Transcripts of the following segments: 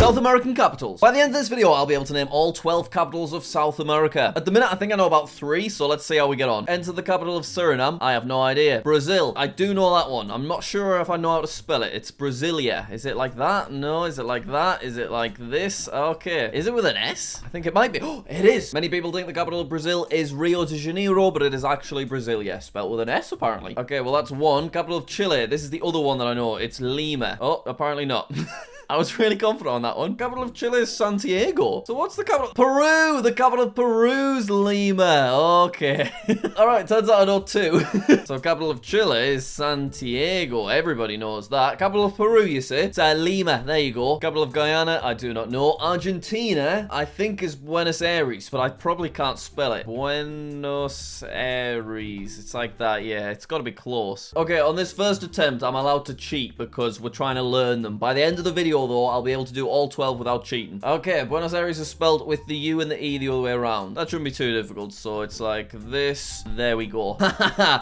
South American capitals. By the end of this video, I'll be able to name all 12 capitals of South America. At the minute, I think I know about 3, so let's see how we get on. Enter the capital of Suriname. I have no idea. Brazil. I do know that one. I'm not sure if I know how to spell it. It's Brasilia. Is it like that? No. Is it like that? Is it like this? Okay. Is it with an S? I think it might be. Oh, it is. Many people think the capital of Brazil is Rio de Janeiro, but it is actually Brasilia, spelled with an S, apparently. Okay, well, that's one. Capital of Chile. This is the other one that I know. It's Lima. Oh, apparently not. I was really confident on that one. Capital of Chile is Santiago. So what's the capital? Peru! The capital of Peru's Lima. Okay. Alright, turns out I know 2. So capital of Chile is Santiago. Everybody knows that. Capital of Peru, you say? It's Lima. There you go. Capital of Guyana, I do not know. Argentina, I think is Buenos Aires, but I probably can't spell it. Buenos Aires. It's like that, yeah. It's got to be close. Okay, on this first attempt, I'm allowed to cheat because we're trying to learn them. By the end of the video, though, I'll be able to do all 12 without cheating. Okay, Buenos Aires is spelled with the U and the E the other way around. That shouldn't be too difficult, so it's like this. There we go.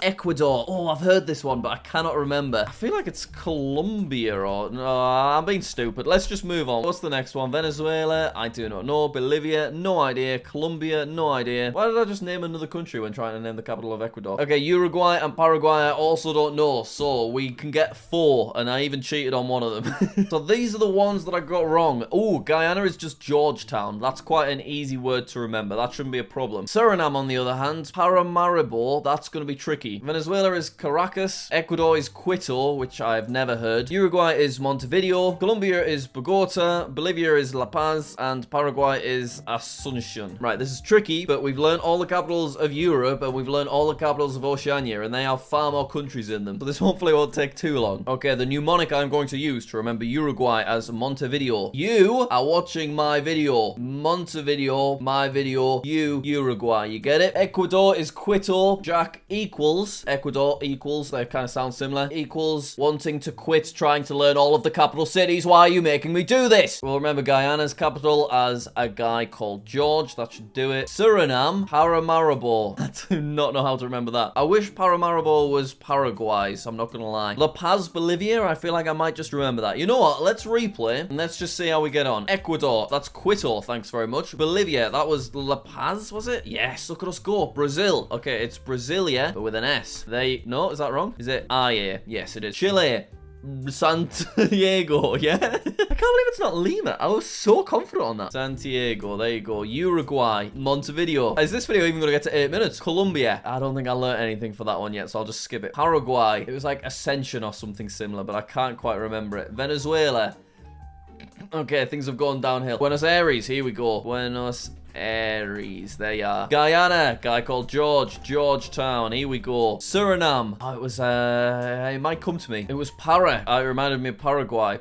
Ecuador. Oh, I've heard this one, but I cannot remember. I feel like it's Colombia or... No, I'm being stupid. Let's just move on. What's the next one? Venezuela. I do not know. Bolivia. No idea. Colombia. No idea. Why did I just name another country when trying to name the capital of Ecuador? Okay, Uruguay and Paraguay I also don't know, so we can get 4, and I even cheated on one of them. So these are the ones that I got wrong. Oh, Guyana is just Georgetown. That's quite an easy word to remember. That shouldn't be a problem. Suriname, on the other hand, Paramaribo, that's going to be tricky. Venezuela is Caracas. Ecuador is Quito, which I've never heard. Uruguay is Montevideo. Colombia is Bogota. Bolivia is La Paz. And Paraguay is Asunción. Right, this is tricky, but we've learned all the capitals of Europe, and we've learned all the capitals of Oceania, and they have far more countries in them. So this hopefully won't take too long. Okay, the mnemonic I'm going to use to remember Uruguay as Montevideo. You are watching my video. Montevideo, my video. You, Uruguay. You get it? Ecuador is Quito. Jack equals. Ecuador equals. They kind of sound similar. Equals wanting to quit trying to learn all of the capital cities. Why are you making me do this? We'll remember Guyana's capital as a guy called George. That should do it. Suriname, Paramaribo. I do not know how to remember that. I wish Paramaribo was Paraguay, so I'm not gonna lie. La Paz, Bolivia. I feel like I might just remember that. You know what? Let's replay and let's just see how we get on. Ecuador, that's Quito, thanks very much. Bolivia, that was La Paz, was it? Yes, look at us go. Brazil, okay, it's Brasilia, but with an S. No, is that wrong? Is it yeah? Yes, it is. Chile, Santiago, yeah? I can't believe it's not Lima. I was so confident on that. Santiago, there you go. Uruguay, Montevideo. Is this video even going to get to 8 minutes? Colombia. I don't think I learned anything for that one yet, so I'll just skip it. Paraguay. It was like Ascension or something similar, but I can't quite remember it. Venezuela. Okay, things have gone downhill. Buenos Aires, here we go. Buenos Aires, there you are. Guyana, guy called George. Georgetown, here we go. Suriname. Oh, it was, it might come to me. It was Para. It reminded me of Paraguay.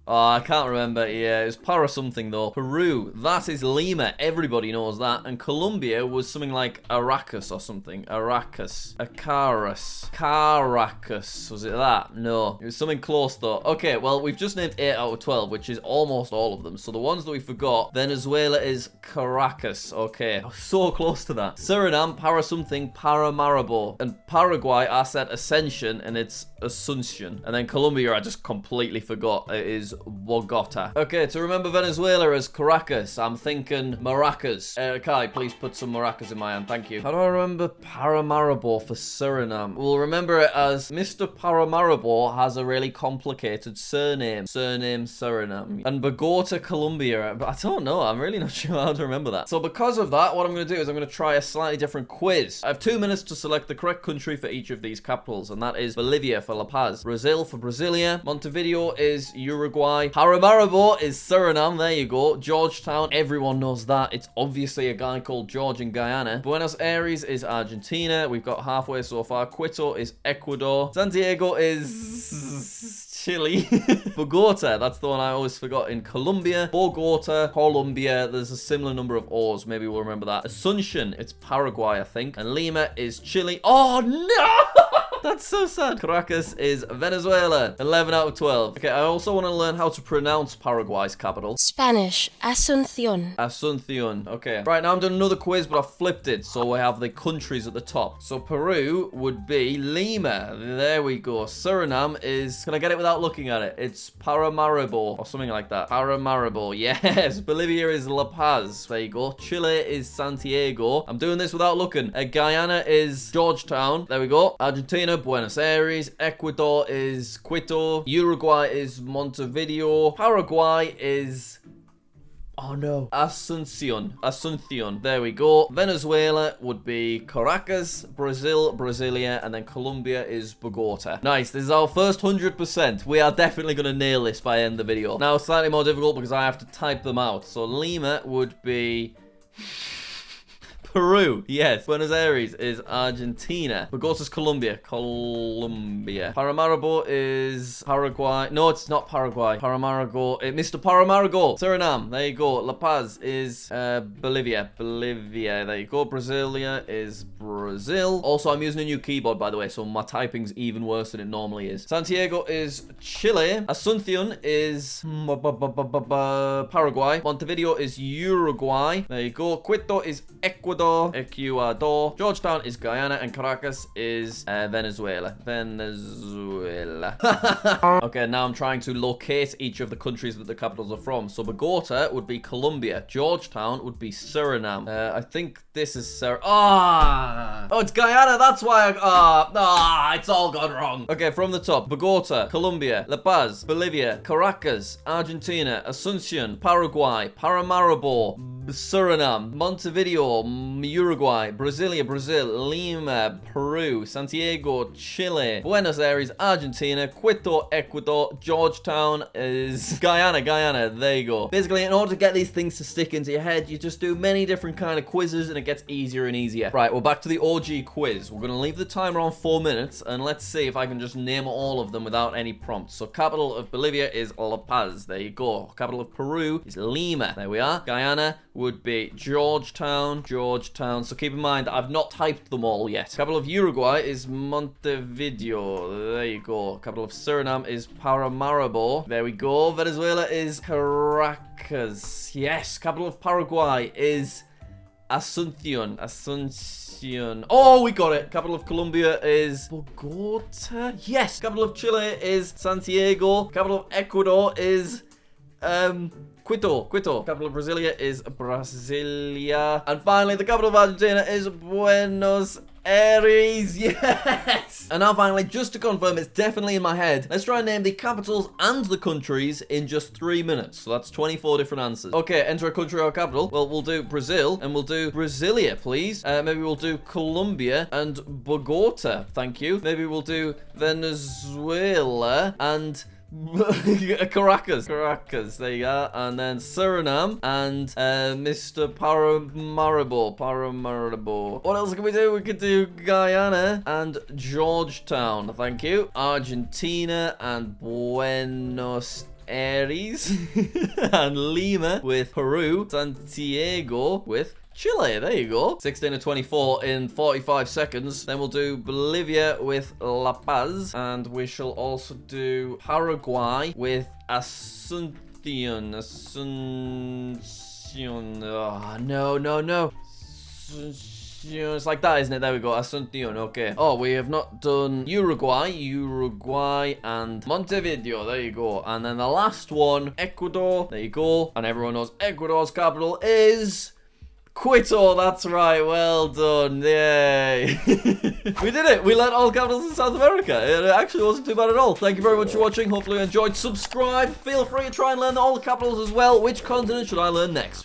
Oh, I can't remember. Yeah, it was Para something though. Peru, that is Lima. Everybody knows that. And Colombia was something like Aracas or something. Aracas. Acarus. Caracas. Was it that? No. It was something close though. Okay, well, we've just named 8 out of 12, which is almost all of them. So the ones that we forgot, Venezuela is Caracas. Okay, I was so close to that. Suriname, Para something, Paramaribo. And Paraguay, I said Ascension, and it's Asunción. And then Colombia, I just completely forgot. It is Bogota. Okay, to remember Venezuela as Caracas, I'm thinking maracas. Kai, please put some maracas in my hand. Thank you. How do I remember Paramaribo for Suriname? We'll remember it as Mr. Paramaribo has a really complicated surname. Surname Suriname. And Bogota, Colombia. But I don't know. I'm really not sure how to remember that. So because of that, what I'm going to do is I'm going to try a slightly different quiz. I have 2 minutes to select the correct country for each of these capitals, and that is Bolivia for La Paz, Brazil for Brasilia, Montevideo is Uruguay, Paramaribo is Suriname, there you go, Georgetown, everyone knows that, it's obviously a guy called George in Guyana, Buenos Aires is Argentina, we've got halfway so far, Quito is Ecuador, Santiago is Chile, Bogota, that's the one I always forgot, in Colombia, Bogota, Colombia, there's a similar number of O's, maybe we'll remember that, Asunción, it's Paraguay I think, and Lima is Chile. Oh no! That's so sad. Caracas is Venezuela. 11 out of 12. Okay, I also want to learn how to pronounce Paraguay's capital. Spanish, Asunción. Asunción. Okay. Right, now I'm doing another quiz, but I've flipped it. So we have the countries at the top. So Peru would be Lima. There we go. Suriname is... Can I get it without looking at it? It's Paramaribo or something like that. Paramaribo. Yes. Bolivia is La Paz. There you go. Chile is Santiago. I'm doing this without looking. Guyana is Georgetown. There we go. Argentina, Buenos Aires. Ecuador is Quito. Uruguay is Montevideo. Paraguay is... Oh no. Asuncion. There we go. Venezuela would be Caracas, Brazil, Brasilia, and then Colombia is Bogota. Nice. This is our first 100%. We are definitely going to nail this by the end of the video. Now, slightly more difficult because I have to type them out. So Lima would be... Peru, yes. Buenos Aires is Argentina. Bogota's Colombia. Paramaribo is Paraguay. No, it's not Paraguay. Mr. Paramaribo. Suriname. There you go. La Paz is Bolivia. There you go. Brasilia is Brazil. Also, I'm using a new keyboard, by the way, so my typing's even worse than it normally is. Santiago is Chile. Asunción is Paraguay. Montevideo is Uruguay. There you go. Quito is Ecuador. Georgetown is Guyana, and Caracas is Venezuela. Okay, now I'm trying to locate each of the countries that the capitals are from. So Bogota would be Colombia. Georgetown would be Suriname. I think this is Oh, it's Guyana. That's why it's all gone wrong. Okay, from the top. Bogota, Colombia, La Paz, Bolivia, Caracas, Argentina, Asuncion, Paraguay, Paramaribo, Suriname, Montevideo, Uruguay, Brasilia, Brazil, Lima, Peru, Santiago, Chile, Buenos Aires, Argentina, Quito, Ecuador, Georgetown is Guyana. There you go. Basically, in order to get these things to stick into your head, you just do many different kind of quizzes and it gets easier and easier. Right, we're back to the OG quiz. We're going to leave the timer on 4 minutes and let's see if I can just name all of them without any prompts. So capital of Bolivia is La Paz. There you go. Capital of Peru is Lima. There we are. Guyana would be Georgetown. So keep in mind, I've not typed them all yet. Capital of Uruguay is Montevideo. There you go. Capital of Suriname is Paramaribo. There we go. Venezuela is Caracas. Yes. Capital of Paraguay is Asunción. Oh, we got it. Capital of Colombia is Bogota. Yes. Capital of Chile is Santiago. Capital of Ecuador is Quito. Capital of Brasilia is Brasilia. And finally, the capital of Argentina is Buenos Aires. Yes. And now finally, just to confirm it's definitely in my head, let's try and name the capitals and the countries in just 3 minutes. So that's 24 different answers. Okay, enter a country or capital. Well, we'll do Brazil and we'll do Brasilia, please. Maybe we'll do Colombia and Bogota. Thank you. Maybe we'll do Venezuela and Caracas, there you go. And then Suriname and Mr. Paramaribo. What else can we do? We could do Guyana and Georgetown. Thank you. Argentina and Buenos Aires and Lima with Peru. Santiago with Chile, there you go. 16 to 24 in 45 seconds. Then we'll do Bolivia with La Paz. And we shall also do Paraguay with Asunción. Oh, no. It's like that, isn't it? There we go. Asunción, okay. Oh, we have not done Uruguay and Montevideo. There you go. And then the last one, Ecuador. There you go. And everyone knows Ecuador's capital is Quito. That's right. Well done. Yay. We did it. We learned all capitals in South America. It actually wasn't too bad at all. Thank you very much for watching. Hopefully you enjoyed. Subscribe. Feel free to try and learn all the capitals as well. Which continent should I learn next?